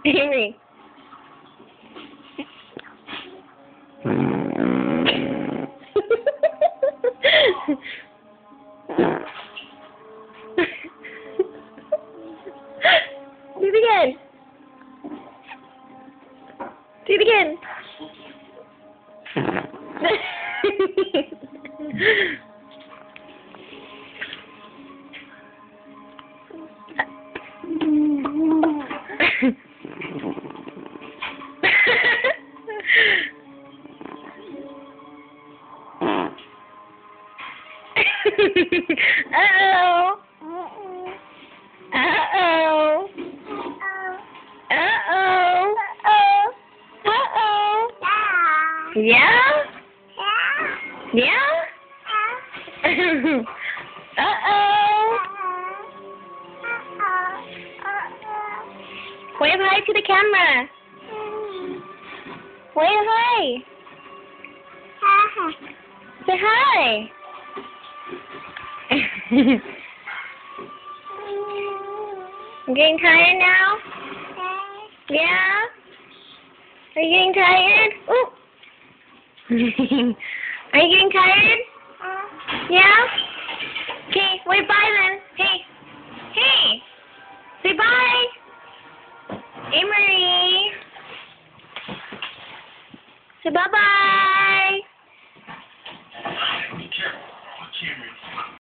Amy. Do it again. Do it again. Uh-oh. Uh-oh. Uh-oh. Uh-oh. Yeah? Yeah? Uh-oh. Wave hi to the camera. Wave hi. Say hi. You getting tired now? Yeah? Are you getting tired? Ooh. Are you getting tired? Yeah? Okay, wait, bye then. Hey. Hey. Say bye. Hey, Marie. Say bye-bye.